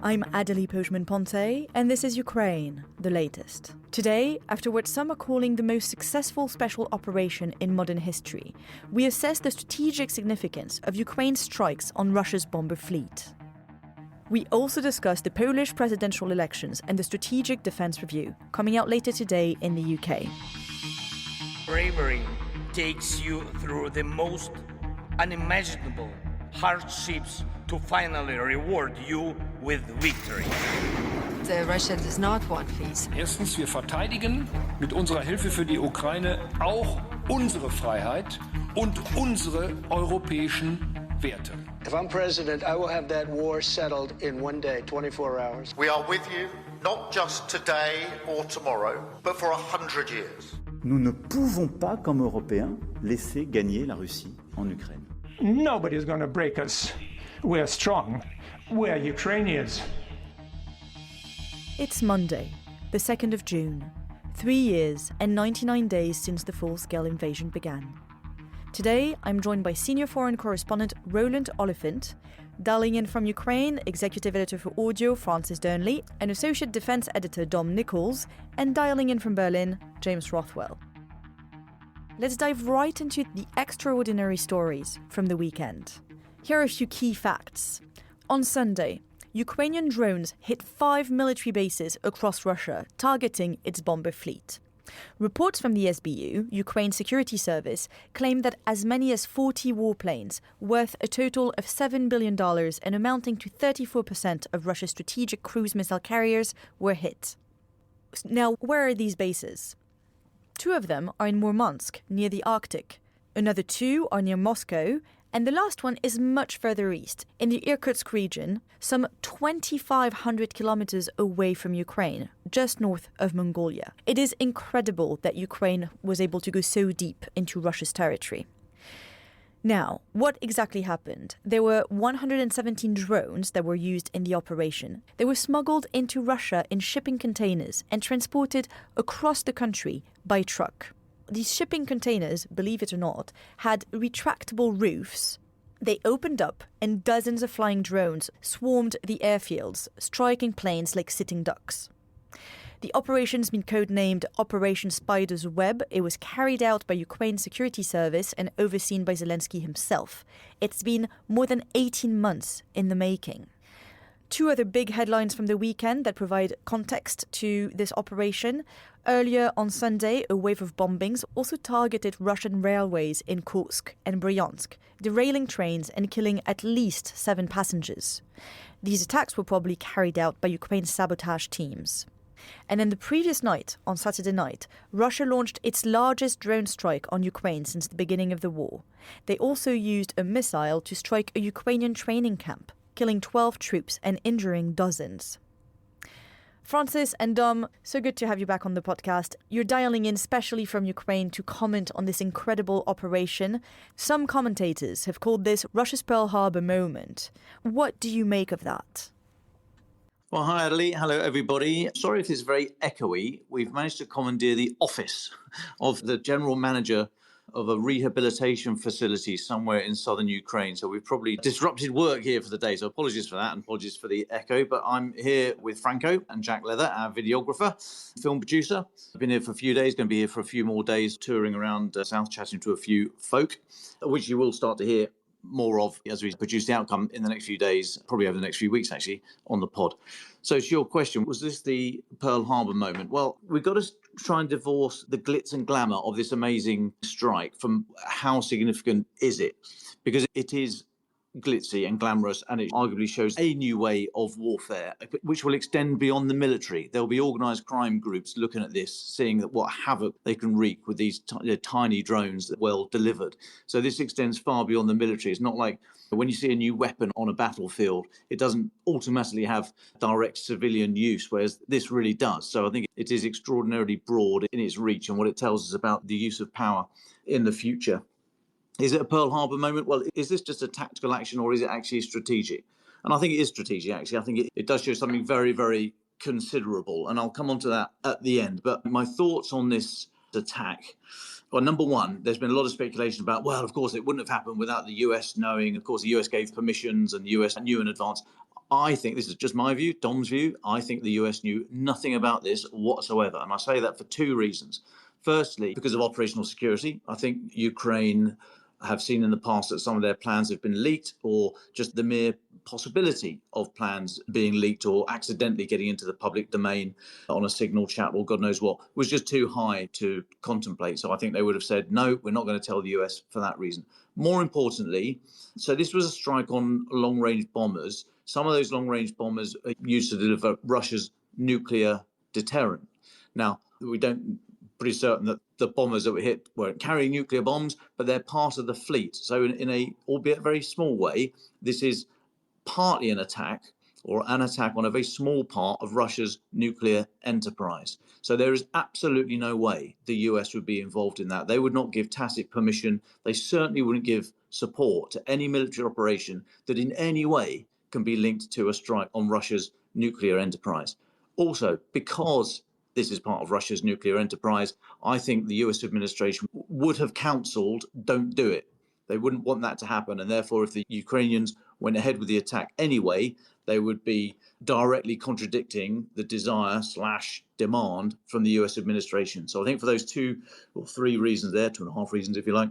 I'm Adelie Pojman-Ponte, and this is Ukraine, the latest. Today, after what some are calling the most successful special operation in modern history, we assess the strategic significance of Ukraine's strikes on Russia's bomber fleet. We also discuss the Polish presidential elections and the Strategic Defence Review, coming out later today in the UK. Bravery takes you through the most unimaginable hardships to finally reward you with victory. Russia does not want peace. Erstens, wir verteidigen mit unserer Hilfe für die Ukraine auch unsere Freiheit und unsere europäischen Werte. If I'm president, I will have that war settled in one day, 24 hours. We are with you, not just today or tomorrow, but for 100 years. Nous ne pouvons pas, comme Européens, laisser gagner la Russie en Ukraine. Nobody's going to break us. We're strong. We're Ukrainians. It's Monday, the 2nd of June, 3 years and 99 days since the full-scale invasion began. Today, I'm joined by senior foreign correspondent Roland Oliphant, dialing in from Ukraine, executive editor for audio Francis Durnley, and associate defense editor Dom Nichols, and dialing in from Berlin, James Rothwell. Let's dive right into the extraordinary stories from the weekend. Here are a few key facts. On Sunday, Ukrainian drones hit 5 military bases across Russia, targeting its bomber fleet. Reports from the SBU, Ukraine's security service, claim that as many as 40 warplanes, worth a total of $7 billion and amounting to 34% of Russia's strategic cruise missile carriers, were hit. Now, where are these bases? 2 of them are in Murmansk, near the Arctic. Another 2 are near Moscow, and the last one is much further east, in the Irkutsk region, some 2,500 kilometers away from Ukraine, just north of Mongolia. It is incredible that Ukraine was able to go so deep into Russia's territory. Now, what exactly happened? There were 117 drones that were used in the operation. They were smuggled into Russia in shipping containers and transported across the country by truck. These shipping containers, believe it or not, had retractable roofs. They opened up and dozens of flying drones swarmed the airfields, striking planes like sitting ducks. The operation's been codenamed Operation Spider's Web. It was carried out by Ukraine's security service and overseen by Zelensky himself. It's been more than 18 months in the making. 2 other big headlines from the weekend that provide context to this operation. Earlier on Sunday, a wave of bombings also targeted Russian railways in Kursk and Bryansk, derailing trains and killing at least 7 passengers. These attacks were probably carried out by Ukraine's sabotage teams. And then the previous night, on Saturday night, Russia launched its largest drone strike on Ukraine since the beginning of the war. They also used a missile to strike a Ukrainian training camp, killing 12 troops and injuring dozens. Francis and Dom, so good to have you back on the podcast. You're dialing in specially from Ukraine to comment on this incredible operation. Some commentators have called this Russia's Pearl Harbor moment. What do you make of that? Well, hi, Adelie. Hello, everybody. Sorry if it's very echoey. We've managed to commandeer the office of the general manager of a rehabilitation facility somewhere in southern Ukraine. So we've probably disrupted work here for the day. So apologies for that and apologies for the echo. But I'm here with Franco and Jack Leather, our videographer, film producer. I've been here for a few days, going to be here for a few more days, touring around South, chatting to a few folk, which you will start to hear more of as we produce the outcome in the next few days, probably over the next few weeks, actually, on the pod. So to your question, was this the Pearl Harbor moment? Well, we've got to try and divorce the glitz and glamour of this amazing strike from how significant is it? Because it is glitzy and glamorous, and it arguably shows a new way of warfare, which will extend beyond the military. There'll be organised crime groups looking at this, seeing that what havoc they can wreak with these tiny drones that well delivered. So this extends far beyond the military. It's not like when you see a new weapon on a battlefield, it doesn't automatically have direct civilian use, whereas this really does. So I think it is extraordinarily broad in its reach and what it tells us about the use of power in the future. Is it a Pearl Harbor moment? Well, is this just a tactical action or is it actually strategic? And I think it is strategic, actually. I think it does show something very, very considerable. And I'll come on to that at the end. But my thoughts on this attack. Well, number one, there's been a lot of speculation about, well, of course, it wouldn't have happened without the US knowing. Of course, the US gave permissions and the US knew in advance. I think, this is just my view, Dom's view, I think the US knew nothing about this whatsoever. And I say that for two reasons. Firstly, because of operational security. I think Ukraine have seen in the past that some of their plans have been leaked, or just the mere possibility of plans being leaked or accidentally getting into the public domain on a signal chat or God knows what was just too high to contemplate. So I think they would have said, no, we're not going to tell the US for that reason. More importantly, so this was a strike on long-range bombers. Some of those long-range bombers are used to deliver Russia's nuclear deterrent. Now, we don't pretty certain that the bombers that were hit weren't carrying nuclear bombs, but they're part of the fleet. So in a, albeit very small way, this is partly an attack, or an attack on a very small part of Russia's nuclear enterprise. So there is absolutely no way the US would be involved in that. They would not give tacit permission. They certainly wouldn't give support to any military operation that in any way can be linked to a strike on Russia's nuclear enterprise. Also, because this is part of Russia's nuclear enterprise, I think the US administration would have counseled, don't do it. They wouldn't want that to happen. And therefore, if the Ukrainians went ahead with the attack anyway, they would be directly contradicting the desire/demand from the US administration. So I think for those two or three reasons there, 2.5 reasons, if you like,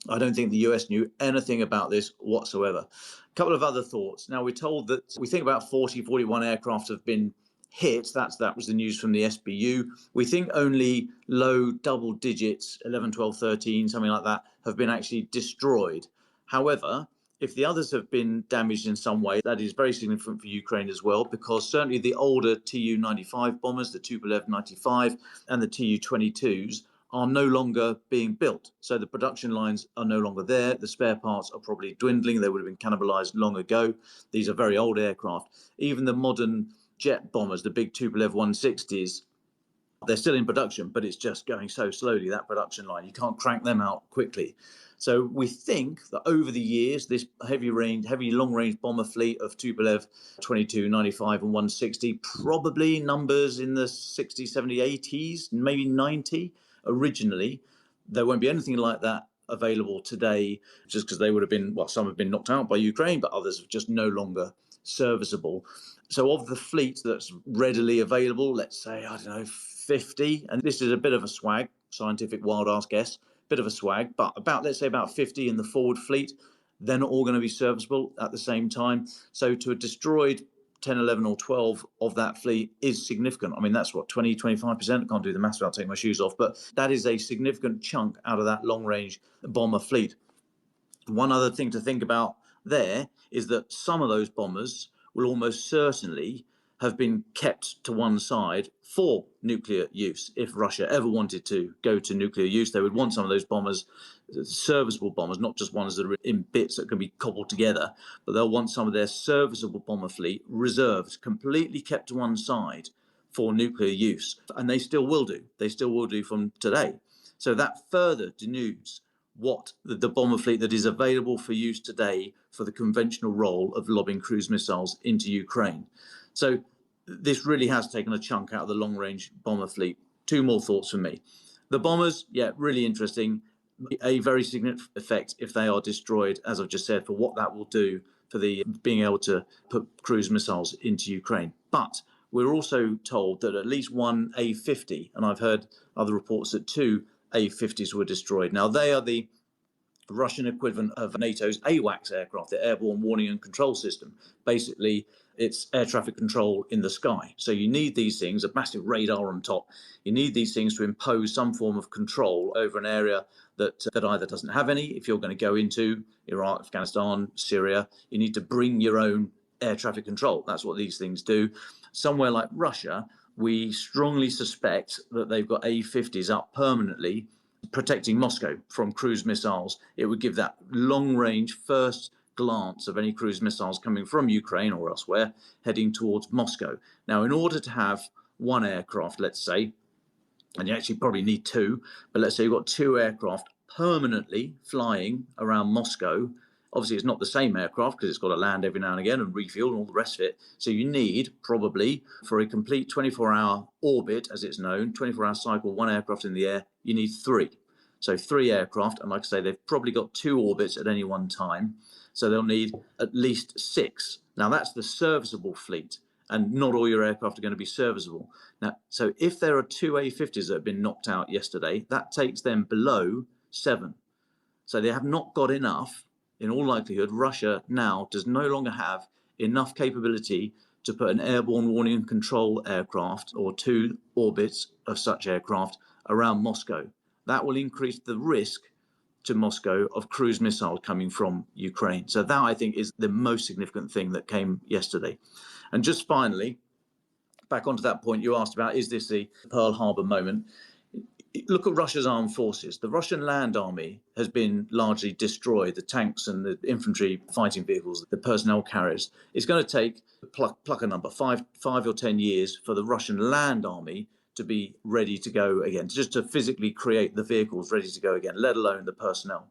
I don't think the US knew anything about this whatsoever. A couple of other thoughts. Now, we're told that we think about 41 aircraft have been hit. That was the news from the SBU. We think only low double digits, 11, 12, 13, something like that, have been actually destroyed. However, if the others have been damaged in some way, that is very significant for Ukraine as well, because certainly the older Tu-95 bombers, the Tupolev 95 and the Tu-22s, are no longer being built. So the production lines are no longer there. The spare parts are probably dwindling. They would have been cannibalized long ago. These are very old aircraft. Even the modern jet bombers, the big Tupolev 160s, they're still in production, but it's just going so slowly, that production line. You can't crank them out quickly. So we think that over the years, this heavy long-range bomber fleet of Tupolev 22, 95 and 160, probably numbers in the 60, 70, 80s, maybe 90 originally. There won't be anything like that available today, just because they would have been, well, some have been knocked out by Ukraine, but others are just no longer serviceable. So of the fleet that's readily available, let's say, I don't know, 50, and this is a bit of a swag, scientific wild ass guess, bit of a swag, but let's say about 50 in the forward fleet, they're not all going to be serviceable at the same time. So to have destroyed 10, 11 or 12 of that fleet is significant. I mean, that's what, 20, 25%? I can't do the maths without taking my shoes off, but that is a significant chunk out of that long-range bomber fleet. One other thing to think about there is that some of those bombers will almost certainly have been kept to one side for nuclear use. If Russia ever wanted to go to nuclear use, they would want some of those bombers, serviceable bombers, not just ones that are in bits that can be cobbled together, but they'll want some of their serviceable bomber fleet reserved, completely kept to one side for nuclear use. And they still will do. They still will do from today. So that further denudes what the bomber fleet that is available for use today for the conventional role of lobbing cruise missiles into Ukraine. So this really has taken a chunk out of the long-range bomber fleet. Two more thoughts from me. The bombers, yeah, really interesting. A very significant effect if they are destroyed, as I've just said, for what that will do for the being able to put cruise missiles into Ukraine. But we're also told that at least one A-50, and I've heard other reports that two A-50s were destroyed. Now, they are the Russian equivalent of NATO's AWACS aircraft, the Airborne Warning and Control System. Basically, it's air traffic control in the sky. So you need these things, a massive radar on top. You need these things to impose some form of control over an area that either doesn't have any. If you're going to go into Iraq, Afghanistan, Syria, you need to bring your own air traffic control. That's what these things do. Somewhere like Russia, we strongly suspect that they've got A-50s up permanently protecting Moscow from cruise missiles. It would give that long-range first glance of any cruise missiles coming from Ukraine or elsewhere heading towards Moscow. Now, in order to have one aircraft, let's say, and you actually probably need two, but let's say you've got two aircraft permanently flying around Moscow Obviously, it's not the same aircraft because it's got to land every now and again and refuel and all the rest of it. So you need probably, for a complete 24-hour orbit, as it's known, 24-hour cycle, one aircraft in the air, you need 3. So 3 aircraft, and like I say, they've probably got 2 orbits at any one time. So they'll need at least 6. Now, that's the serviceable fleet, and not all your aircraft are going to be serviceable. Now, so if there are 2 A-50s that have been knocked out yesterday, that takes them below 7. So they have not got enough. In all likelihood, Russia now does no longer have enough capability to put an airborne warning and control aircraft or 2 orbits of such aircraft around Moscow. That will increase the risk to Moscow of cruise missiles coming from Ukraine. So that, I think, is the most significant thing that came yesterday. And just finally, back onto that point you asked about, is this the Pearl Harbor moment? Look at Russia's armed forces. The Russian land army has been largely destroyed. The tanks and the infantry fighting vehicles, the personnel carriers. It's going to take, pluck a number, 5 or 10 years for the Russian land army to be ready to go again, just to physically create the vehicles ready to go again, let alone the personnel.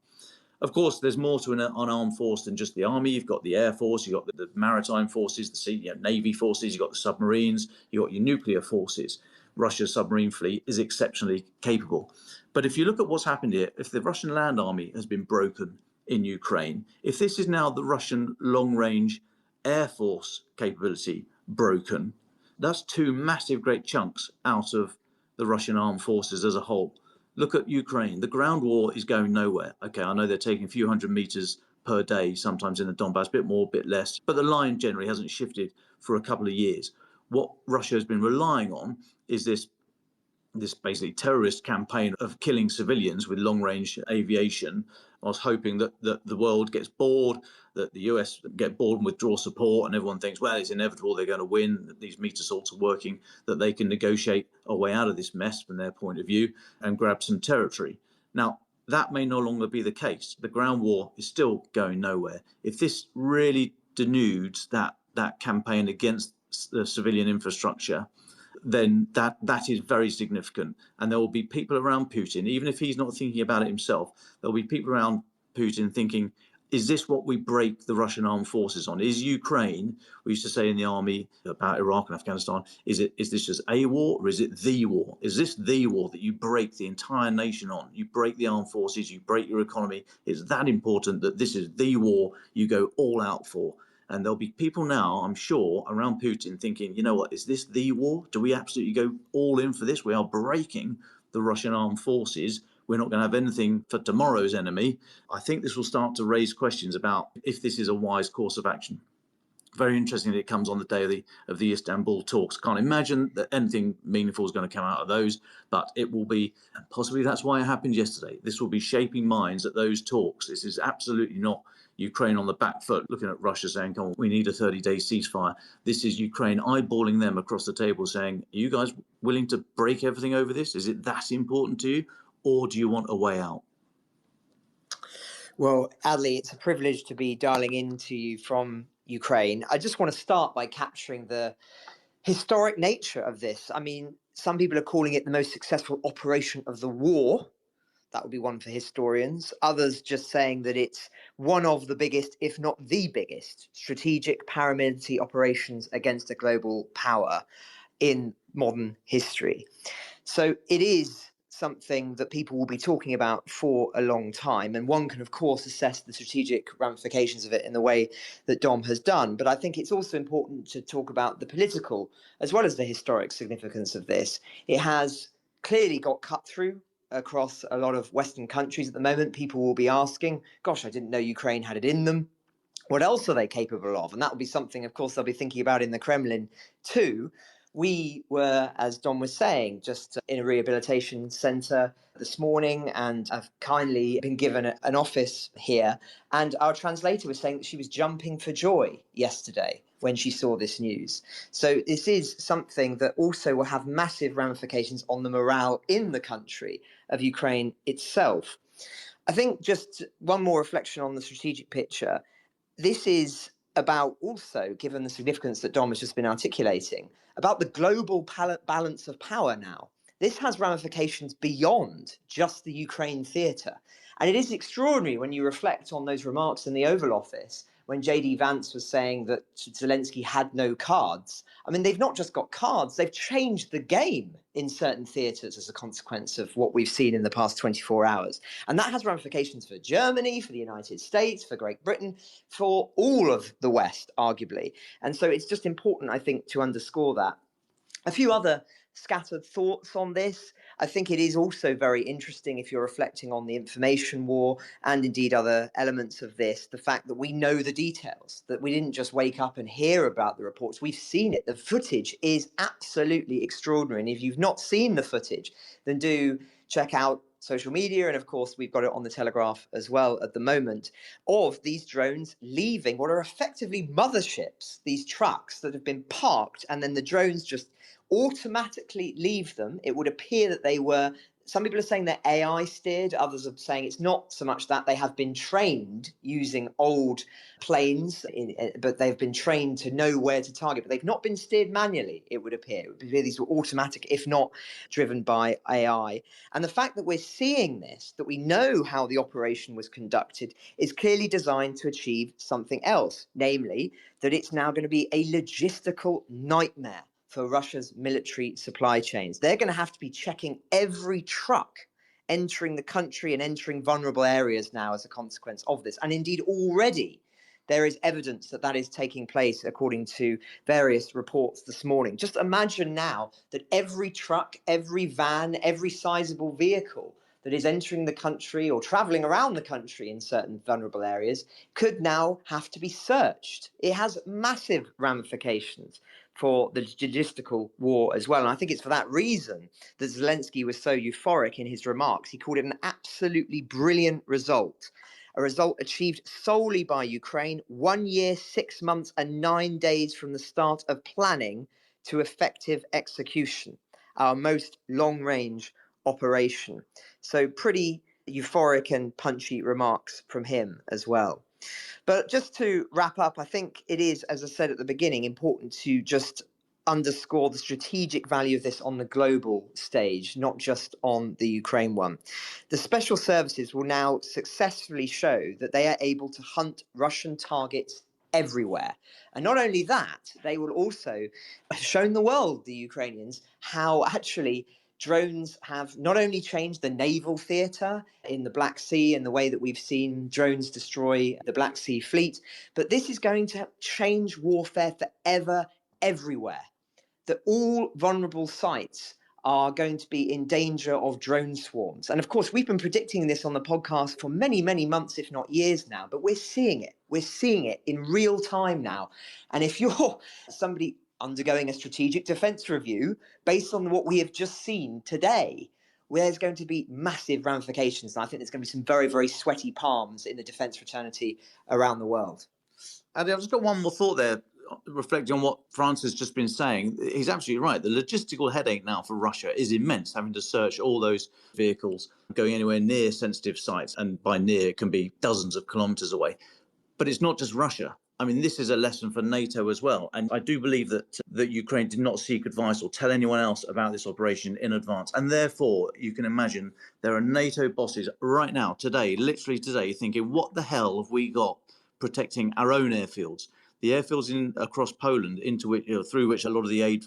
Of course, there's more to an armed force than just the army. You've got the air force, you've got the maritime forces, the sea, navy forces, you've got the submarines, you've got your nuclear forces. Russia's submarine fleet is exceptionally capable. But if you look at what's happened here, if the Russian land army has been broken in Ukraine, if this is now the Russian long-range air force capability broken, that's 2 massive great chunks out of the Russian armed forces as a whole. Look at Ukraine. The ground war is going nowhere. Okay, I know they're taking a few hundred meters per day, sometimes in the Donbass, a bit more, a bit less, but the line generally hasn't shifted for a couple of years. What Russia has been relying on is this basically terrorist campaign of killing civilians with long-range aviation. I was hoping that the world gets bored, that the US get bored and withdraw support, and everyone thinks, well, it's inevitable, they're going to win, that these meat assaults are working, that they can negotiate a way out of this mess from their point of view and grab some territory. Now, that may no longer be the case. The ground war is still going nowhere. If this really denudes that campaign against the civilian infrastructure, then that is very significant. And there will be people around Putin, even if he's not thinking about it himself, there'll be people around Putin thinking, is this what we break the Russian armed forces on? Is Ukraine, we used to say in the army about Iraq and Afghanistan, is this just a war or is it the war? Is this the war that you break the entire nation on? You break the armed forces, you break your economy. It's that important that this is the war you go all out for. And there'll be people now, I'm sure, around Putin thinking, you know what, is this the war? Do we absolutely go all in for this? We are breaking the Russian armed forces. We're not going to have anything for tomorrow's enemy. I think this will start to raise questions about if this is a wise course of action. Very interesting that it comes on the day of the Istanbul talks. Can't imagine that anything meaningful is going to come out of those, but it will be, possibly that's why it happened yesterday. This will be shaping minds at those talks. This is absolutely not Ukraine on the back foot, looking at Russia saying, come on, we need a 30-day ceasefire. This is Ukraine eyeballing them across the table saying, are you guys willing to break everything over this? Is it that important to you? Or do you want a way out? Well, Adley, it's a privilege to be dialing into you from Ukraine. I just want to start by capturing the historic nature of this. I mean, some people are calling it the most successful operation of the war. That would be one for historians. Others just saying that it's one of the biggest, if not the biggest, strategic paramilitary operations against a global power in modern history. So it is something that people will be talking about for a long time. And one can, of course, assess the strategic ramifications of it in the way that Dom has done. But I think it's also important to talk about the political as well as the historic significance of this. It has clearly got cut through across a lot of Western countries at the moment. People will be asking, gosh, I didn't know Ukraine had it in them. What else are they capable of? And that will be something, of course, they'll be thinking about in the Kremlin too. We were, as Don was saying, just in a rehabilitation centre this morning and have kindly been given an office here. And our translator was saying that she was jumping for joy yesterday when she saw this news. So this is something that also will have massive ramifications on the morale in the country of Ukraine itself. I think just one more reflection on the strategic picture. This is about also, given the significance that Dom has just been articulating, about the global balance of power now. this has ramifications beyond just the Ukraine theatre. And it is extraordinary when you reflect on those remarks in the Oval Office when J.D. Vance was saying that Zelensky had no cards. I mean, they've not just got cards, they've changed the game in certain theatres as a consequence of what we've seen in the past 24 hours. And that has ramifications for Germany, for the United States, for Great Britain, for all of the West, arguably. And so it's just important, I think, to underscore that. A few other scattered thoughts on this. I think it is also very interesting if you're reflecting on the information war and indeed other elements of this, the fact that we know the details, that we didn't just wake up and hear about the reports, we've seen it. The footage is absolutely extraordinary. And if you've not seen the footage, then do check out social media. And of course, we've got it on the Telegraph as well at the moment, of these drones leaving what are effectively motherships, these trucks that have been parked, and then the drones just automatically leave them. It would appear that they were, some people are saying they're AI steered, others are saying it's not so much that. They have been trained using old planes, but they've been trained to know where to target, but they've not been steered manually, it would appear. It would appear these were automatic, if not driven by AI. And the fact that we're seeing this, that we know how the operation was conducted, is clearly designed to achieve something else, namely that it's now going to be a logistical nightmare for Russia's military supply chains. They're going to have to be checking every truck entering the country and entering vulnerable areas now as a consequence of this. And indeed, already there is evidence that that is taking place, according to various reports this morning. Just imagine now that every truck, every van, every sizable vehicle that is entering the country or traveling around the country in certain vulnerable areas could now have to be searched. It has massive ramifications for the logistical war as well. And I think it's for that reason that Zelensky was so euphoric in his remarks. He called it an absolutely brilliant result, a result achieved solely by Ukraine 1 year, 6 months and 9 days from the start of planning to effective execution, our most long-range operation. So pretty euphoric and punchy remarks from him as well. But just to wrap up, I think it is, as I said at the beginning, important to just underscore the strategic value of this on the global stage, not just on the Ukraine one. The special services will now successfully show that they are able to hunt Russian targets everywhere. And not only that, they will also have shown the world, the Ukrainians, how actually drones have not only changed the naval theatre in the Black Sea and the way that we've seen drones destroy the Black Sea fleet, but this is going to change warfare forever, everywhere. That all vulnerable sites are going to be in danger of drone swarms. And of course, we've been predicting this on the podcast for many, many months, if not years now, but we're seeing it. We're seeing it in real time now. And if you're somebody undergoing a strategic defense review based on what we have just seen today, where there's going to be massive ramifications. And I think there's going to be some very, very sweaty palms in the defense fraternity around the world. Andy, I've just got one more thought there, reflecting on what France has just been saying. He's absolutely right. The logistical headache now for Russia is immense, having to search all those vehicles going anywhere near sensitive sites. And by near, it can be dozens of kilometres away. But it's not just Russia. I mean, this is a lesson for NATO as well. And I do believe that Ukraine did not seek advice or tell anyone else about this operation in advance. And therefore, you can imagine there are NATO bosses right now, today, literally today, thinking, what the hell have we got protecting our own airfields? The airfields across Poland, into which, through which a lot of the aid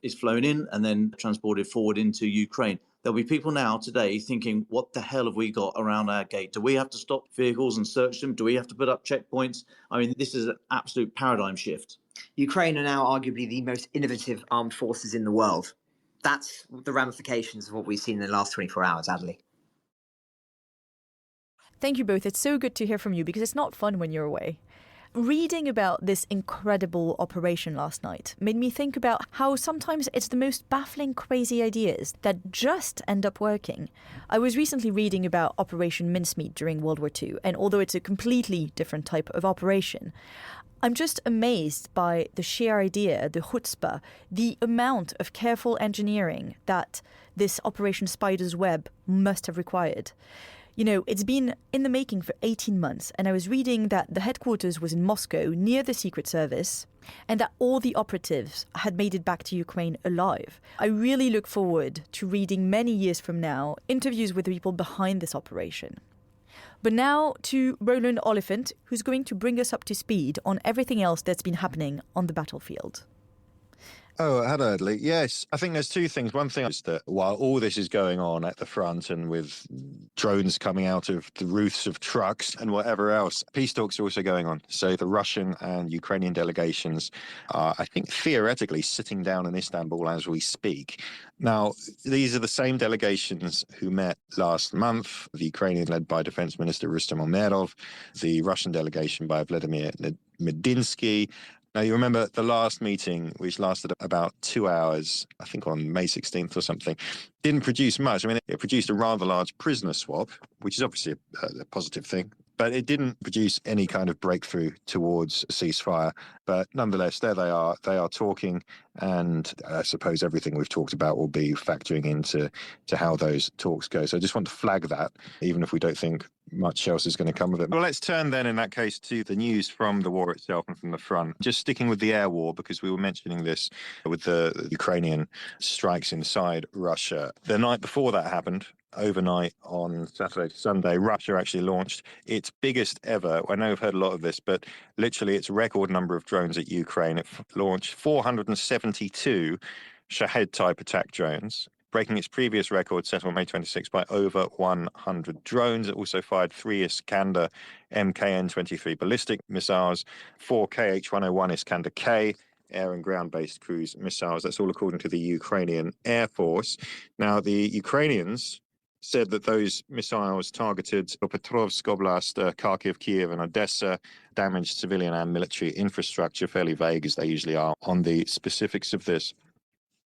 is flown in and then transported forward into Ukraine. There'll be people now today thinking, what the hell have we got around our gate? Do we have to stop vehicles and search them? Do we have to put up checkpoints? I mean, this is an absolute paradigm shift. Ukraine are now arguably the most innovative armed forces in the world. That's the ramifications of what we've seen in the last 24 hours, Adley. Thank you both. It's so good to hear from you because it's not fun when you're away. Reading about this incredible operation last night made me think about how sometimes it's the most baffling, crazy ideas that just end up working. I was recently reading about Operation Mincemeat during World War II, and although it's a completely different type of operation, I'm just amazed by the sheer idea, the chutzpah, the amount of careful engineering that this Operation Spider's Web must have required. You know, it's been in the making for 18 months, and I was reading that the headquarters was in Moscow, near the Secret Service, and that all the operatives had made it back to Ukraine alive. I really look forward to reading many years from now interviews with the people behind this operation. But now to Roland Oliphant, who's going to bring us up to speed on everything else that's been happening on the battlefield. Oh, hello, Adley. Yes, I think there's two things. One thing is that while all this is going on at the front and with drones coming out of the roofs of trucks and whatever else, peace talks are also going on. So the Russian and Ukrainian delegations are, I think, theoretically sitting down in Istanbul as we speak. Now, these are the same delegations who met last month, the Ukrainian led by Defense Minister Rustem Umerov, the Russian delegation by Vladimir Medinsky. Now, you remember the last meeting, which lasted about 2 hours, I think on May 16th or something, didn't produce much. I mean, it produced a rather large prisoner swap, which is obviously a positive thing, but it didn't produce any kind of breakthrough towards a ceasefire. But nonetheless, there they are talking, and I suppose everything we've talked about will be factoring into how those talks go. So I just want to flag that, even if we don't think much else is going to come of it. Well, let's turn then in that case to the news from the war itself and from the front. Just sticking with the air war, because we were mentioning this with the Ukrainian strikes inside Russia. The night before that happened, overnight on Saturday to Sunday, Russia actually launched its biggest ever. I know I've heard a lot of this, but literally its record number of drones at Ukraine. It launched 472 Shahed-type attack drones, breaking its previous record set on May 26 by over 100 drones. It also fired 3 Iskander MKN-23 ballistic missiles, 4 KH-101 Iskander-K, air and ground-based cruise missiles. That's all according to the Ukrainian Air Force. Now, the Ukrainians said that those missiles targeted Petrovsk Oblast, Kharkiv, Kiev, and Odessa, damaged civilian and military infrastructure, fairly vague as they usually are on the specifics of this.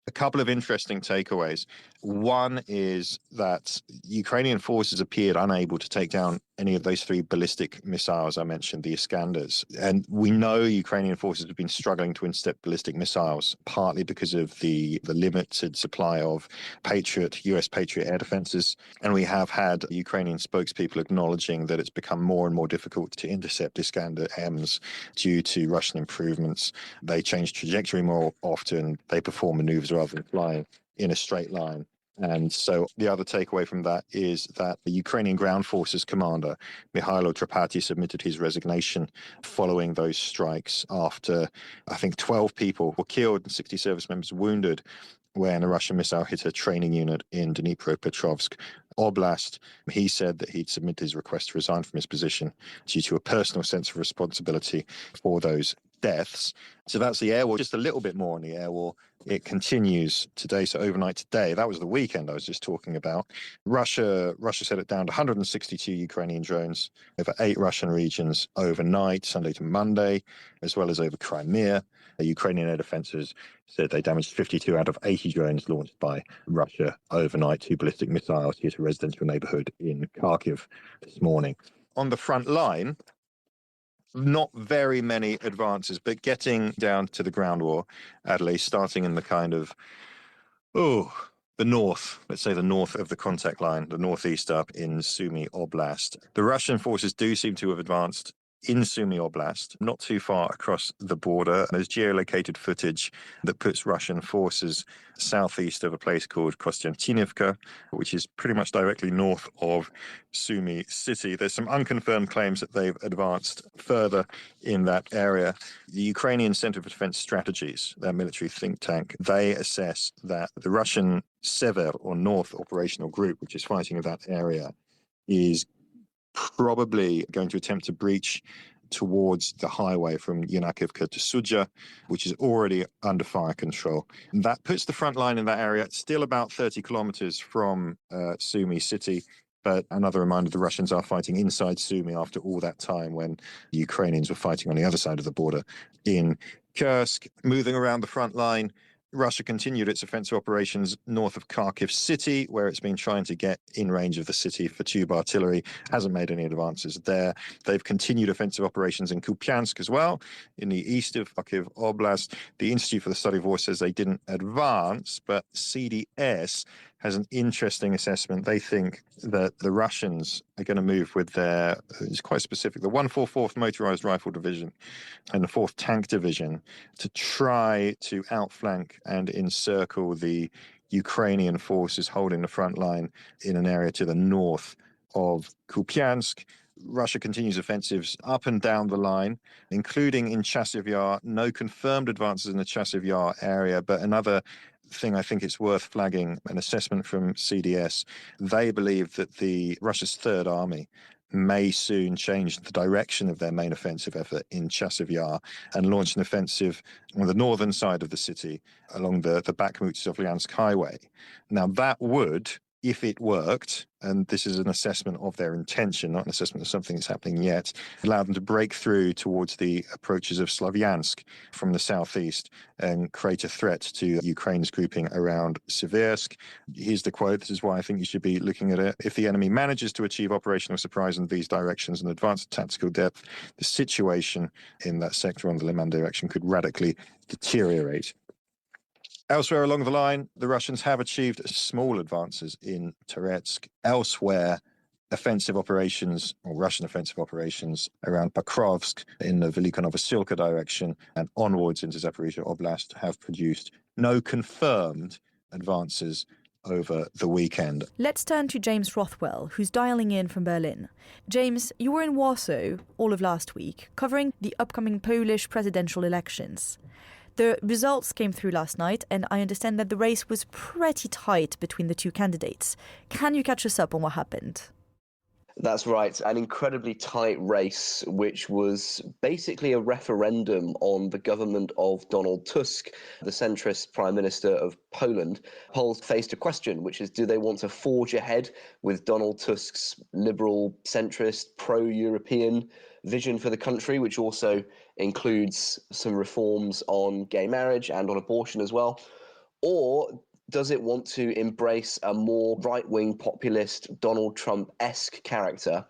A couple of interesting takeaways. One is that Ukrainian forces appeared unable to take down any of those 3 ballistic missiles I mentioned, the Iskanders. And we know Ukrainian forces have been struggling to intercept ballistic missiles, partly because of the limited supply of US Patriot air defenses. And we have had Ukrainian spokespeople acknowledging that it's become more and more difficult to intercept Iskander Ms due to Russian improvements. They change trajectory more often. They perform maneuvers rather than flying in a straight line. And so the other takeaway from that is that the Ukrainian ground forces commander, Mihailo Trapati, submitted his resignation following those strikes after, I think, 12 people were killed and 60 service members wounded when a Russian missile hit a training unit in Dnipropetrovsk Oblast. He said that he'd submitted his request to resign from his position due to a personal sense of responsibility for those deaths. So that's the air war. Just a little bit more on the air war. It continues today, so overnight today. That was the weekend I was just talking about. Russia set it down to 162 Ukrainian drones over 8 Russian regions overnight, Sunday to Monday, as well as over Crimea. The Ukrainian air defenses said they damaged 52 out of 80 drones launched by Russia overnight. 2 ballistic missiles hit a residential neighborhood in Kharkiv this morning. On the front line, not very many advances, but getting down to the ground war, at least starting in the kind of, the north, let's say the north of the contact line, the northeast up in Sumy Oblast. The Russian forces do seem to have advanced in Sumy Oblast, not too far across the border. There's geolocated footage that puts Russian forces southeast of a place called Kostiantinivka, which is pretty much directly north of Sumy city. There's some unconfirmed claims that they've advanced further in that area. The Ukrainian Center for Defense Strategies, their military think tank, they assess that the Russian Sever, or North Operational Group, which is fighting in that area, is probably going to attempt to breach towards the highway from Yanakivka to Sudzha, which is already under fire control. And that puts the front line in that area still about 30 kilometers from Sumy city. But another reminder, the Russians are fighting inside Sumy after all that time when the Ukrainians were fighting on the other side of the border in Kursk. Moving around the front line, Russia continued its offensive operations north of Kharkiv city, where it's been trying to get in range of the city for tube artillery. Hasn't made any advances there. They've continued offensive operations in Kupiansk as well, in the east of Kharkiv Oblast. The Institute for the Study of War says they didn't advance, but CDS has an interesting assessment. They think that the Russians are going to move with their, it's quite specific, the 144th Motorized Rifle Division and the 4th Tank Division to try to outflank and encircle the Ukrainian forces holding the front line in an area to the north of Kupiansk. Russia continues offensives up and down the line, including in Chasiv Yar. No confirmed advances in the Chasiv Yar area, but another thing I think it's worth flagging, an assessment from CDS. They believe that Russia's Third Army may soon change the direction of their main offensive effort in Chasiv Yar and launch an offensive on the northern side of the city along the Bakhmut-Sovlyansk highway. Now, that would, if it worked, and this is an assessment of their intention, not an assessment of something that's happening yet, allow them to break through towards the approaches of Slavyansk from the southeast and create a threat to Ukraine's grouping around Siversk. Here's the quote. This is why I think you should be looking at it. If the enemy manages to achieve operational surprise in these directions and advance at tactical depth, the situation in that sector on the Liman direction could radically deteriorate. Elsewhere along the line, the Russians have achieved small advances in Toretsk. Elsewhere, offensive operations, or Russian offensive operations, around Pokrovsk in the Velika Novosilka direction and onwards into Zaporizhia Oblast have produced no confirmed advances over the weekend. Let's turn to James Rothwell, who's dialing in from Berlin. James, you were in Warsaw all of last week, covering the upcoming Polish presidential elections. The results came through last night, and I understand that the race was pretty tight between the two candidates. Can you catch us up on what happened? That's right. An incredibly tight race, which was basically a referendum on the government of Donald Tusk, the centrist Prime Minister of Poland. Polls faced a question, which is, do they want to forge ahead with Donald Tusk's liberal, centrist, pro-European vision for the country, which also includes some reforms on gay marriage and on abortion as well? Or does it want to embrace a more right-wing populist Donald Trump-esque character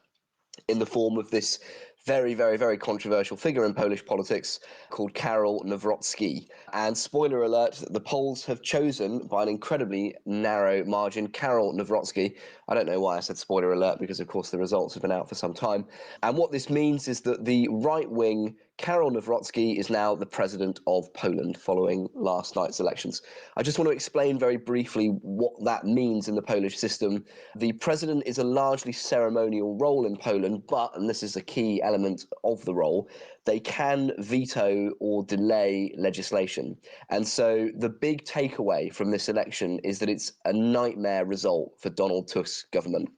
in the form of this very, very, very controversial figure in Polish politics called Karol Nawrocki? And spoiler alert, the polls have chosen by an incredibly narrow margin Karol Nawrocki. I don't know why I said spoiler alert, because of course the results have been out for some time. And what this means is that the right-wing Karol Nawrocki is now the president of Poland following last night's elections. I just want to explain very briefly what that means in the Polish system. The president is a largely ceremonial role in Poland, but, and this is a key element of the role, they can veto or delay legislation. And so the big takeaway from this election is that it's a nightmare result for Donald Tusk's government.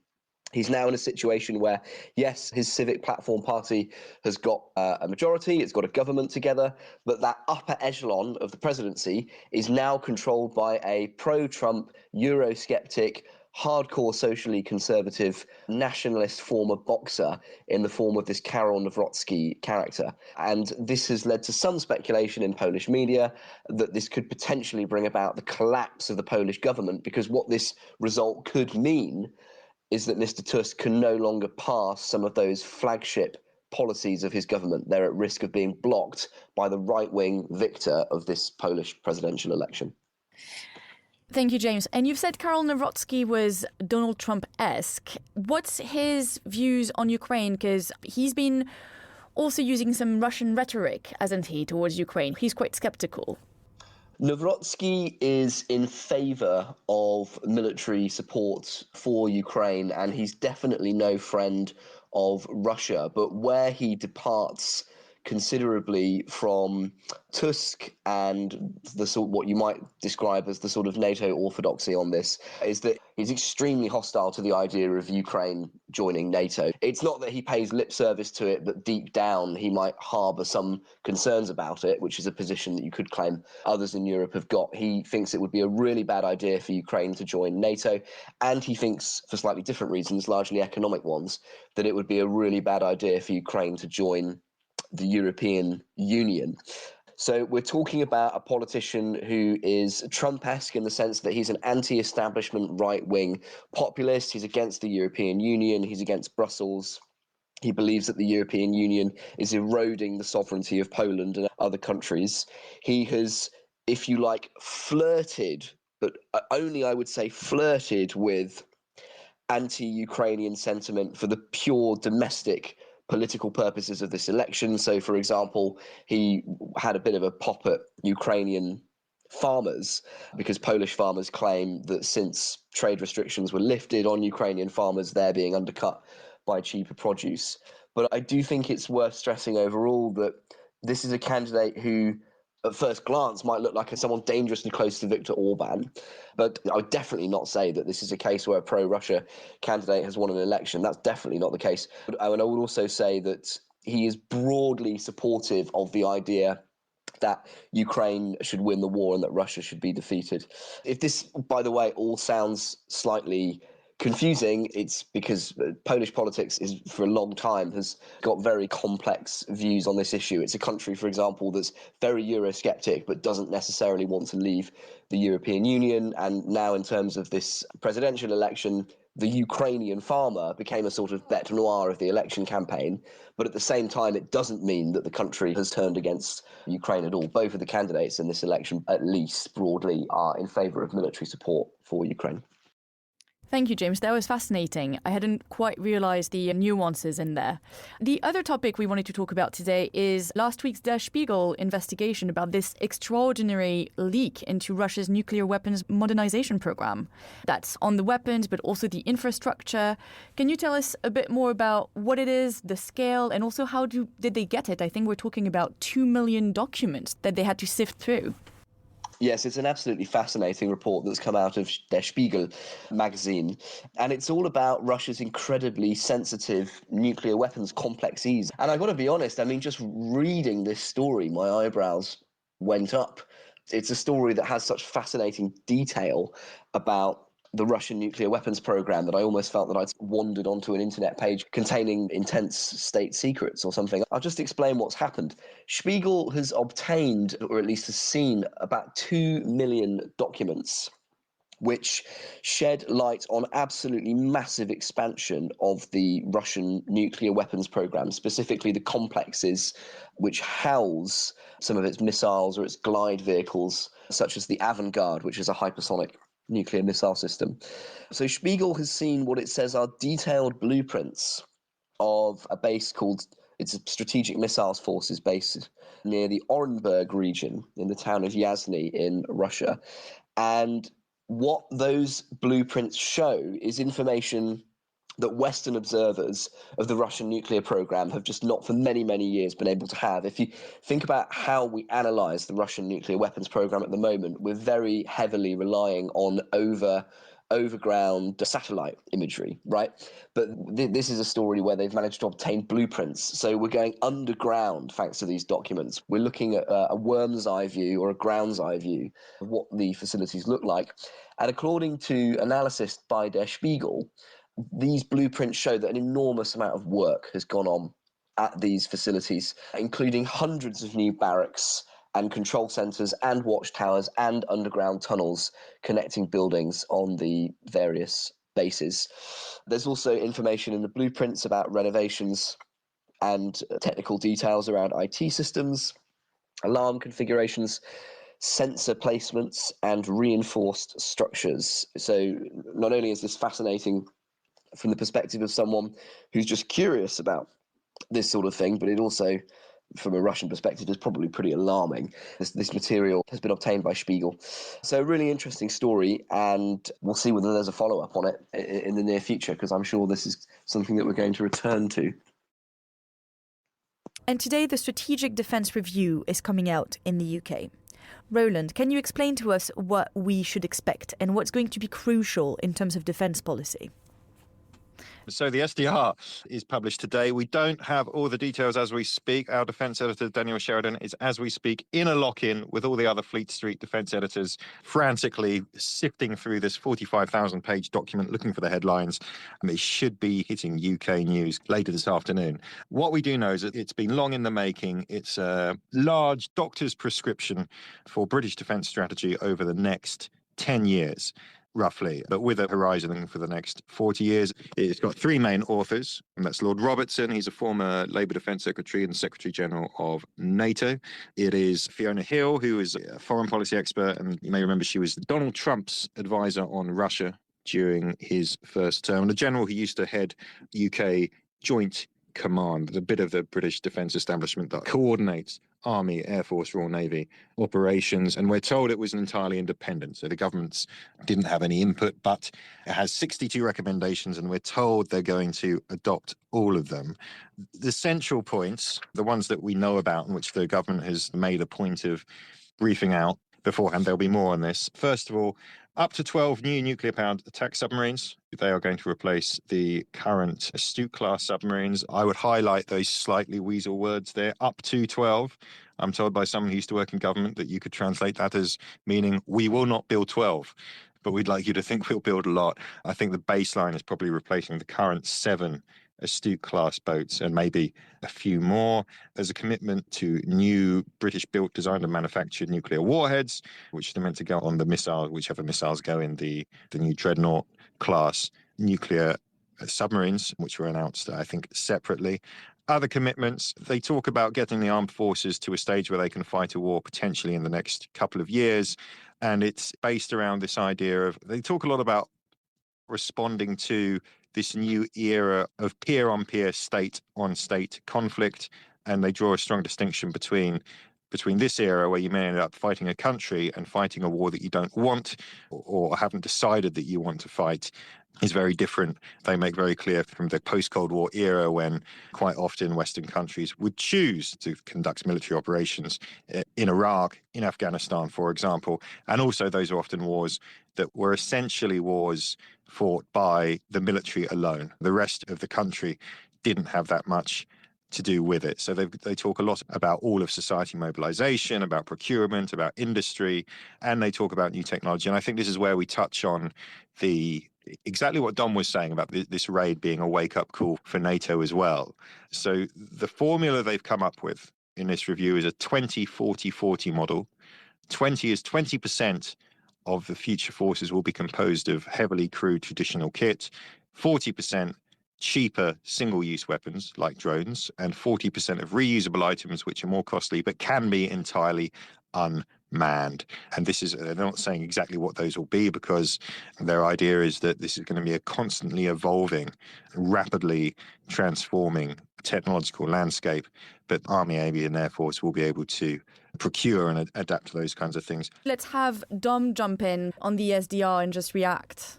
He's now in a situation where, yes, his civic platform party has got a majority, it's got a government together, but that upper echelon of the presidency is now controlled by a pro-Trump, Eurosceptic, hardcore socially conservative, nationalist former boxer in the form of this Karol Nawrocki character. And this has led to some speculation in Polish media that this could potentially bring about the collapse of the Polish government, because what this result could mean is that Mr. Tusk can no longer pass some of those flagship policies of his government. They're at risk of being blocked by the right-wing victor of this Polish presidential election. Thank you, James. And you've said Karol Nawrocki was Donald Trump-esque. What's his views on Ukraine? Because he's been also using some Russian rhetoric, hasn't he, towards Ukraine? He's quite skeptical. Nawrocki is in favor of military support for Ukraine, and he's definitely no friend of Russia. But where he departs considerably from Tusk and the sort what you might describe as the sort of NATO orthodoxy on this is that he's extremely hostile to the idea of Ukraine joining NATO. It's not that he pays lip service to it, but deep down he might harbour some concerns about it, which is a position that you could claim others in Europe have got. He thinks it would be a really bad idea for Ukraine to join NATO, and he thinks, for slightly different reasons, largely economic ones, that it would be a really bad idea for Ukraine to join the European Union. So we're talking about a politician who is Trump-esque in the sense that he's an anti-establishment right-wing populist. He's against the European Union. He's against Brussels. He believes that the European Union is eroding the sovereignty of Poland and other countries. He has, if you like, flirted but only, I would say, flirted with anti-Ukrainian sentiment for the pure domestic political purposes of this election. So, for example, he had a bit of a pop at Ukrainian farmers because Polish farmers claim that since trade restrictions were lifted on Ukrainian farmers, they're being undercut by cheaper produce. But I do think it's worth stressing overall that this is a candidate who, at first glance, might look like someone dangerously close to Viktor Orban. But I would definitely not say that this is a case where a pro-Russia candidate has won an election. That's definitely not the case. And I would also say that he is broadly supportive of the idea that Ukraine should win the war and that Russia should be defeated. If this, by the way, all sounds slightly confusing, it's because Polish politics is, for a long time, has got very complex views on this issue. It's a country, for example, that's very Eurosceptic but doesn't necessarily want to leave the European Union. And now, in terms of this presidential election, the Ukrainian farmer became a sort of bête noire of the election campaign. But at the same time, it doesn't mean that the country has turned against Ukraine at all. Both of the candidates in this election, at least broadly, are in favour of military support for Ukraine. Thank you, James. That was fascinating. I hadn't quite realized the nuances in there. The other topic we wanted to talk about today is last week's Der Spiegel investigation about this extraordinary leak into Russia's nuclear weapons modernization program. That's on the weapons, but also the infrastructure. Can you tell us a bit more about what it is, the scale, and also how did they get it? I think we're talking about 2 million documents that they had to sift through. Yes, it's an absolutely fascinating report that's come out of Der Spiegel magazine. And it's all about Russia's incredibly sensitive nuclear weapons complexes. And I've got to be honest, I mean, just reading this story, my eyebrows went up. It's a story that has such fascinating detail about the Russian nuclear weapons program that I almost felt that I'd wandered onto an internet page containing intense state secrets or something. I'll just explain what's happened. Spiegel has obtained, or at least has seen, about 2 million documents which shed light on absolutely massive expansion of the Russian nuclear weapons program, specifically the complexes which house some of its missiles or its glide vehicles, such as the Avangard, which is a hypersonic nuclear missile system. So Spiegel has seen what it says are detailed blueprints of a base called, it's a Strategic Missiles Forces base near the Orenburg region in the town of Yasny in Russia. And what those blueprints show is information that Western observers of the Russian nuclear program have just not for many, many years been able to have. If you think about how we analyze the Russian nuclear weapons program at the moment, we're very heavily relying on overground satellite imagery, right? But this is a story where they've managed to obtain blueprints. So we're going underground thanks to these documents. We're looking at a worm's eye view or a ground's eye view of what the facilities look like. And according to analysis by Der Spiegel, these blueprints show that an enormous amount of work has gone on at these facilities, including hundreds of new barracks and control centres and watchtowers and underground tunnels connecting buildings on the various bases. There's also information in the blueprints about renovations and technical details around IT systems, alarm configurations, sensor placements and reinforced structures. So not only is this fascinating from the perspective of someone who's just curious about this sort of thing, but it also, from a Russian perspective, is probably pretty alarming. This material has been obtained by Spiegel. So a really interesting story, and we'll see whether there's a follow-up on it in the near future, because I'm sure this is something that we're going to return to. And today, the Strategic Defence Review is coming out in the UK. Roland, can you explain to us what we should expect and what's going to be crucial in terms of defence policy? So the SDR is published today. We don't have all the details as we speak. Our defence editor, Daniel Sheridan, is, as we speak, in a lock-in with all the other Fleet Street defence editors, frantically sifting through this 45,000-page document, looking for the headlines. And it should be hitting UK news later this afternoon. What we do know is that it's been long in the making. It's a large doctor's prescription for British defence strategy over the next 10 years. roughly, but with a horizon for the next 40 years. It's got three main authors, and that's Lord Robertson. He's a former Labour Defence Secretary and Secretary General of NATO. It is Fiona Hill, who is a foreign policy expert, and you may remember she was Donald Trump's advisor on Russia during his first term. And a general who used to head UK Joint Command, the bit of the British defence establishment that coordinates Army, Air Force, Royal Navy operations. And we're told it was entirely independent. So the governments didn't have any input, but it has 62 recommendations, and we're told they're going to adopt all of them. The central points, the ones that we know about and which the government has made a point of briefing out beforehand, there'll be more on this. First of all, up to 12 new nuclear-powered attack submarines. They are going to replace the current Astute-class submarines. I would highlight those slightly weasel words there, up to 12. I'm told by someone who used to work in government that you could translate that as meaning we will not build 12, but we'd like you to think we'll build a lot. I think the baseline is probably replacing the current 7 Astute-class boats and maybe a few more. There's a commitment to new British-built, designed and manufactured nuclear warheads, which are meant to go on the missiles, whichever missiles go in the new Dreadnought-class nuclear submarines, which were announced, I think, separately. Other commitments, they talk about getting the armed forces to a stage where they can fight a war potentially in the next couple of years. And it's based around this idea of, they talk a lot about responding to this new era of peer-on-peer, state-on-state conflict, and they draw a strong distinction between this era where you may end up fighting a country and fighting a war that you don't want or haven't decided that you want to fight is very different. They make very clear from the post-Cold War era when quite often Western countries would choose to conduct military operations in Iraq, in Afghanistan, for example, and also those are often wars that were essentially wars fought by the military alone. The rest of the country didn't have that much to do with it. So they talk a lot about all of society mobilization, about procurement, about industry, and they talk about new technology. And I think this is where we touch on exactly what Dom was saying about this raid being a wake-up call for NATO as well. So the formula they've come up with in this review is a 20-40-40 model. 20 is 20% of the future forces will be composed of heavily crewed traditional kit, 40% cheaper single-use weapons like drones, and 40% of reusable items which are more costly but can be entirely unmanned. And they're not saying exactly what those will be because their idea is that this is going to be a constantly evolving, rapidly transforming technological landscape, but Army, Navy and Air Force will be able to procure and adapt to those kinds of things. Let's have Dom jump in on the SDR and just react.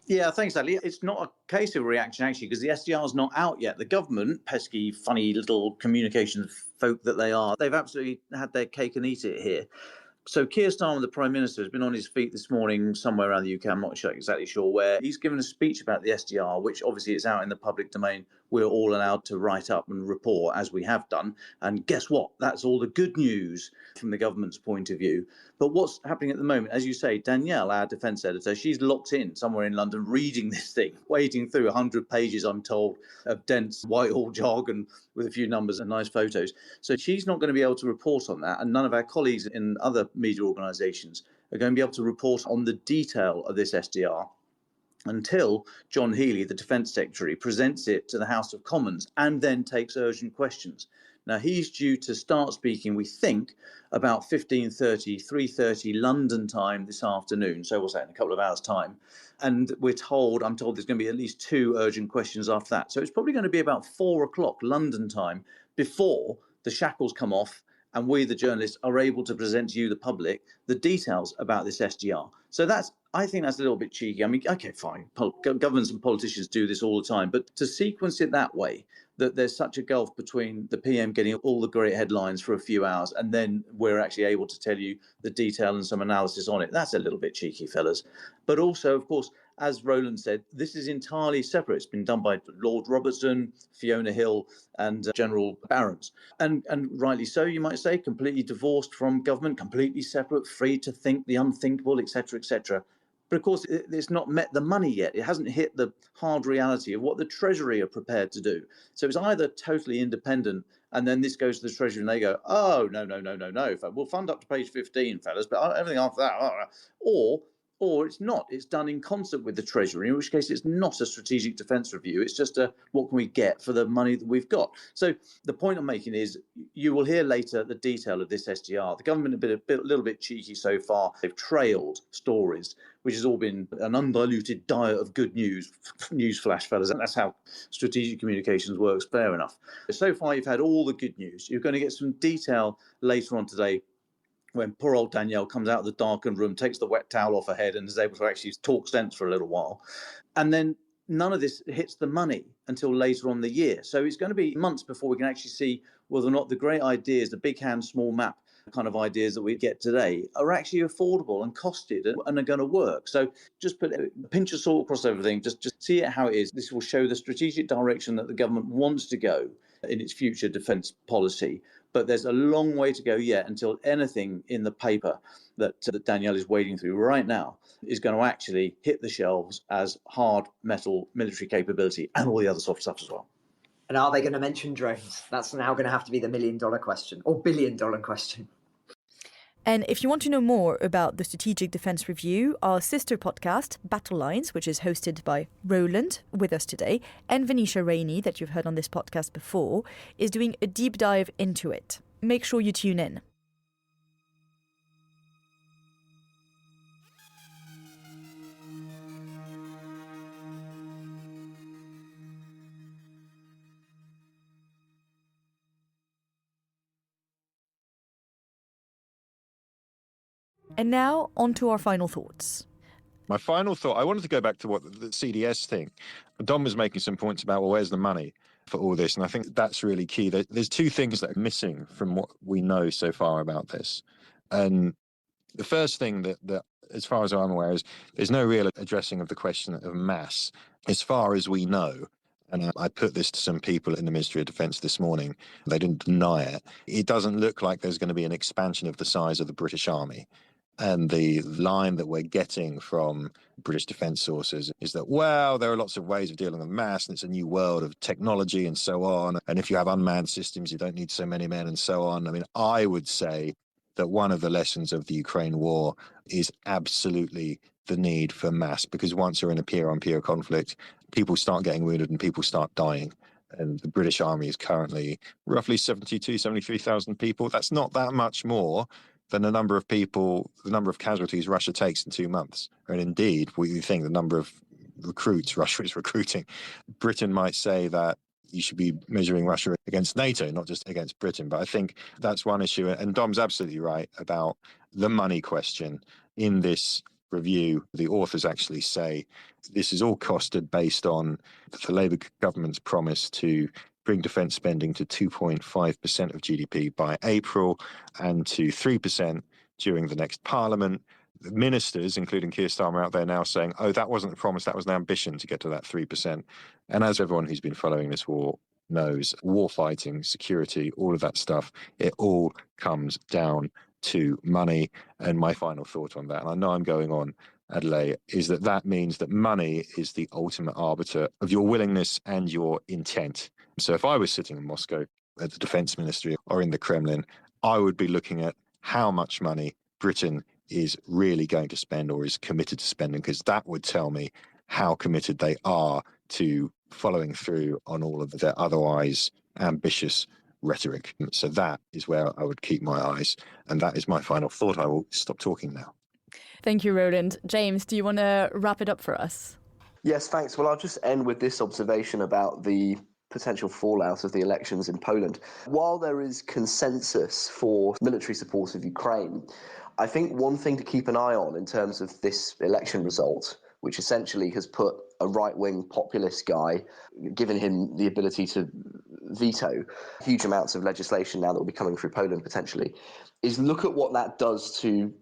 Yeah, thanks, Ali. It's not a case of reaction, actually, because the SDR is not out yet. The government, pesky, funny little communications folk that they are, they've absolutely had their cake and eat it here. So Keir Starmer, the Prime Minister, has been on his feet this morning somewhere around the UK. I'm not exactly sure where. He's given a speech about the SDR, which obviously is out in the public domain. We're all allowed to write up and report, as we have done. And guess what? That's all the good news from the government's point of view. But what's happening at the moment, as you say, Danielle, our defence editor, she's locked in somewhere in London reading this thing, wading through 100 pages, I'm told, of dense Whitehall jargon with a few numbers and nice photos. So she's not going to be able to report on that. And none of our colleagues in other media organisations are going to be able to report on the detail of this SDR until John Healey, the Defence Secretary, presents it to the House of Commons and then takes urgent questions. Now, he's due to start speaking, we think, about 15:30, 3:30 London time this afternoon. So what's that, in a couple of hours' time? And I'm told there's going to be at least 2 urgent questions after that. So it's probably going to be about 4 o'clock London time before the shackles come off and we, the journalists, are able to present to you, the public, the details about this SDR. So I think that's a little bit cheeky. I mean, okay, fine. Governments and politicians do this all the time. But to sequence it that way, that there's such a gulf between the PM getting all the great headlines for a few hours and then we're actually able to tell you the detail and some analysis on it, that's a little bit cheeky, fellas. But also, of course, as Roland said, this is entirely separate. It's been done by Lord Robertson, Fiona Hill and General Barrons. And rightly so, you might say, completely divorced from government, completely separate, free to think the unthinkable, etc., etc. But of course, it's not met the money yet. It hasn't hit the hard reality of what the Treasury are prepared to do. So it's either totally independent and then this goes to the Treasury and they go, oh, no. We'll fund up to page 15, fellas, but everything after that. Or or it's not. It's done in concert with the Treasury, in which case it's not a strategic defence review. It's just a what can we get for the money that we've got. So the point I'm making is you will hear later the detail of this SGR. The government have been a little bit cheeky so far. They've trailed stories, which has all been an undiluted diet of good news. Newsflash, fellas, and that's how strategic communications works. Fair enough. So far, you've had all the good news. You're going to get some detail later on today when poor old Danielle comes out of the darkened room, takes the wet towel off her head and is able to actually talk sense for a little while. And then none of this hits the money until later on in the year. So it's going to be months before we can actually see whether or not the great ideas, the big hand, small map kind of ideas that we get today are actually affordable and costed and are going to work. So just put a pinch of salt across everything, just see it how it is. This will show the strategic direction that the government wants to go in its future defence policy. But there's a long way to go yet until anything in the paper that Danielle is wading through right now is going to actually hit the shelves as hard metal military capability and all the other soft stuff as well. And are they going to mention drones? That's now going to have to be the $1 million question or $1 billion question. And if you want to know more about the Strategic Defence Review, our sister podcast, Battle Lines, which is hosted by Roland with us today, and Venetia Rainey, that you've heard on this podcast before, is doing a deep dive into it. Make sure you tune in. And now, on to our final thoughts. My final thought, I wanted to go back to what the CDS thing. Dom was making some points about, well, where's the money for all this? And I think that's really key. There's two things that are missing from what we know so far about this. And the first thing that as far as I'm aware, is there's no real addressing of the question of mass. As far as we know, and I put this to some people in the Ministry of Defence this morning, they didn't deny it, it doesn't look like there's going to be an expansion of the size of the British Army. And the line that we're getting from British defence sources is that, well, there are lots of ways of dealing with mass, and it's a new world of technology and so on. And if you have unmanned systems, you don't need so many men and so on. I mean, I would say that one of the lessons of the Ukraine war is absolutely the need for mass, because once you're in a peer-on-peer conflict, people start getting wounded and people start dying. And the British Army is currently roughly 73,000 people. That's not that much more than the number of people, the number of casualties Russia takes in 2 months. And indeed, we think the number of recruits Russia is recruiting. Britain might say that you should be measuring Russia against NATO, not just against Britain. But I think that's one issue. And Dom's absolutely right about the money question. In this review, the authors actually say this is all costed based on the Labour government's promise to bring defence spending to 2.5% of GDP by April and to 3% during the next Parliament. The ministers, including Keir Starmer, out there now saying, oh, that wasn't the promise, that was an ambition to get to that 3%. And as everyone who's been following this war knows, war fighting, security, all of that stuff, it all comes down to money. And my final thought on that, and I know I'm going on, Adelaide, is that means that money is the ultimate arbiter of your willingness and your intent. So if I was sitting in Moscow at the Defence Ministry or in the Kremlin, I would be looking at how much money Britain is really going to spend or is committed to spending, because that would tell me how committed they are to following through on all of their otherwise ambitious rhetoric. So that is where I would keep my eyes. And that is my final thought. I will stop talking now. Thank you, Roland. James, do you want to wrap it up for us? Yes, thanks. Well, I'll just end with this observation about the potential fallout of the elections in Poland. While there is consensus for military support of Ukraine, I think one thing to keep an eye on in terms of this election result, which essentially has put a right-wing populist guy, given him the ability to veto huge amounts of legislation now that will be coming through Poland potentially, is look at what that does to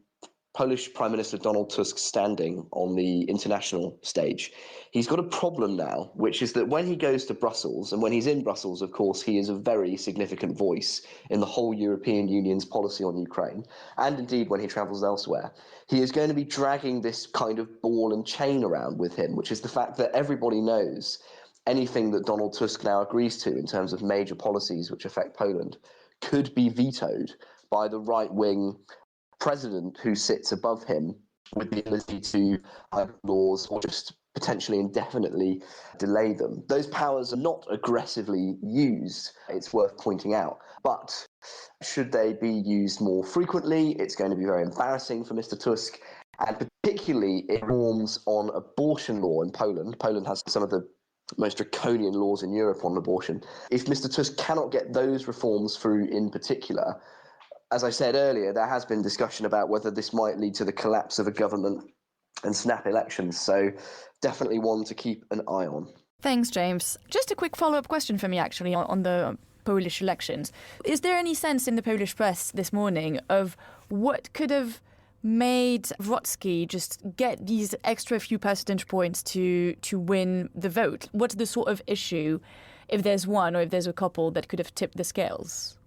Polish Prime Minister Donald Tusk's standing on the international stage. He's got a problem now, which is that when he goes to Brussels, and when he's in Brussels, of course, he is a very significant voice in the whole European Union's policy on Ukraine, and indeed when he travels elsewhere. He is going to be dragging this kind of ball and chain around with him, which is the fact that everybody knows anything that Donald Tusk now agrees to in terms of major policies which affect Poland could be vetoed by the right-wing president who sits above him with the ability to laws or just potentially indefinitely delay them. Those powers are not aggressively used, it's worth pointing out. But should they be used more frequently, it's going to be very embarrassing for Mr. Tusk, and particularly it reforms on abortion law in Poland. Poland has some of the most draconian laws in Europe on abortion. If Mr. Tusk cannot get those reforms through in particular, as I said earlier, there has been discussion about whether this might lead to the collapse of a government and snap elections. So definitely one to keep an eye on. Thanks, James. Just a quick follow-up question for me, actually, on the Polish elections. Is there any sense in the Polish press this morning of what could have made Nawrocki just get these extra few percentage points to win the vote? What's the sort of issue, if there's one or if there's a couple, that could have tipped the scales?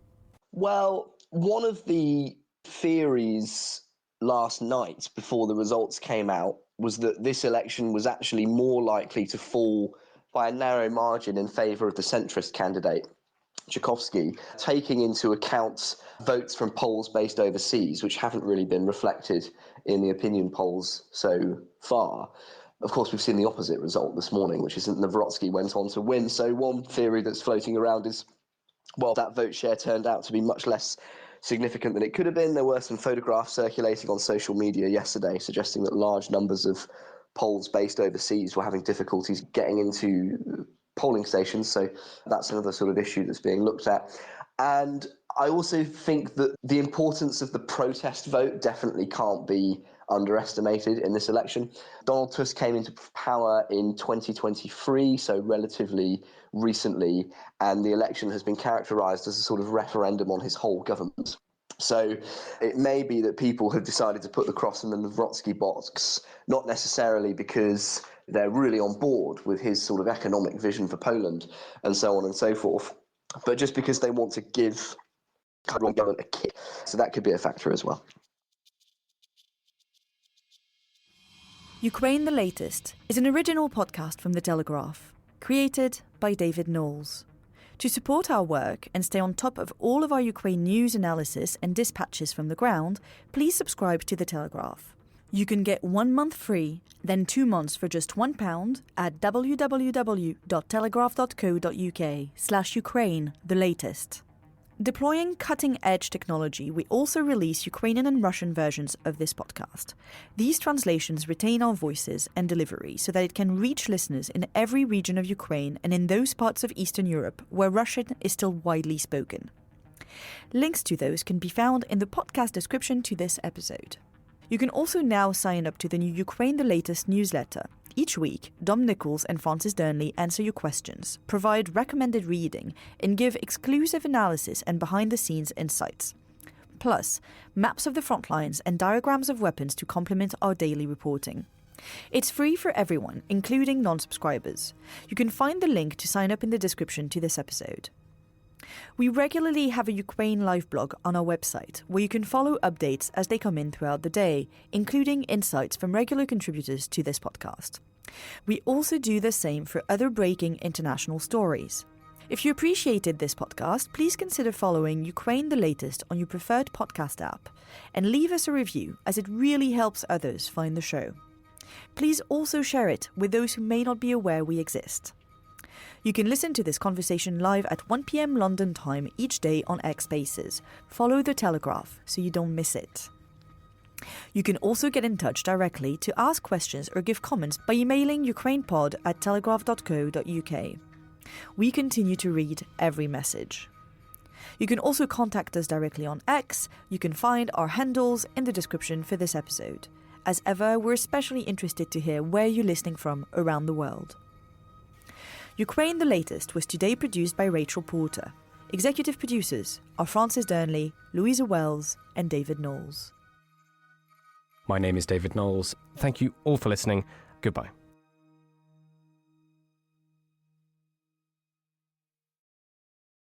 Well, one of the theories last night before the results came out was that this election was actually more likely to fall by a narrow margin in favour of the centrist candidate, Tchaikovsky, taking into account votes from polls based overseas, which haven't really been reflected in the opinion polls so far. Of course, we've seen the opposite result this morning, which is that Nawrocki went on to win. So one theory that's floating around is, well, that vote share turned out to be much less significant than it could have been. There were some photographs circulating on social media yesterday suggesting that large numbers of polls based overseas were having difficulties getting into polling stations. So that's another sort of issue that's being looked at. And I also think that the importance of the protest vote definitely can't be underestimated in this election. Donald Tusk came into power in 2023, so relatively recently, and the election has been characterised as a sort of referendum on his whole government. So it may be that people have decided to put the cross in the Nawrocki box, not necessarily because they're really on board with his sort of economic vision for Poland and so on and so forth, but just because they want to give Karol government a kick. So that could be a factor as well. Ukraine the Latest is an original podcast from The Telegraph, created by David Knowles. To support our work and stay on top of all of our Ukraine news analysis and dispatches from the ground, please subscribe to The Telegraph. You can get 1 month free, then 2 months for just £1 at www.telegraph.co.uk/Ukraine the Latest. Deploying cutting-edge technology, we also release Ukrainian and Russian versions of this podcast. These translations retain our voices and delivery so that it can reach listeners in every region of Ukraine and in those parts of Eastern Europe where Russian is still widely spoken. Links to those can be found in the podcast description to this episode. You can also now sign up to the new Ukraine the Latest newsletter. Each week, Dom Nichols and Francis Durnley answer your questions, provide recommended reading, and give exclusive analysis and behind-the-scenes insights. Plus, maps of the front lines and diagrams of weapons to complement our daily reporting. It's free for everyone, including non-subscribers. You can find the link to sign up in the description to this episode. We regularly have a Ukraine live blog on our website, where you can follow updates as they come in throughout the day, including insights from regular contributors to this podcast. We also do the same for other breaking international stories. If you appreciated this podcast, please consider following Ukraine the Latest on your preferred podcast app, and leave us a review, as it really helps others find the show. Please also share it with those who may not be aware we exist. You can listen to this conversation live at 1 p.m. London time each day on X Spaces. Follow The Telegraph so you don't miss it. You can also get in touch directly to ask questions or give comments by emailing ukrainepod@telegraph.co.uk. We continue to read every message. You can also contact us directly on X. You can find our handles in the description for this episode. As ever, we're especially interested to hear where you're listening from around the world. Ukraine the Latest was today produced by Rachel Porter. Executive producers are Francis Durnley, Louisa Wells, and David Knowles. My name is David Knowles. Thank you all for listening. Goodbye.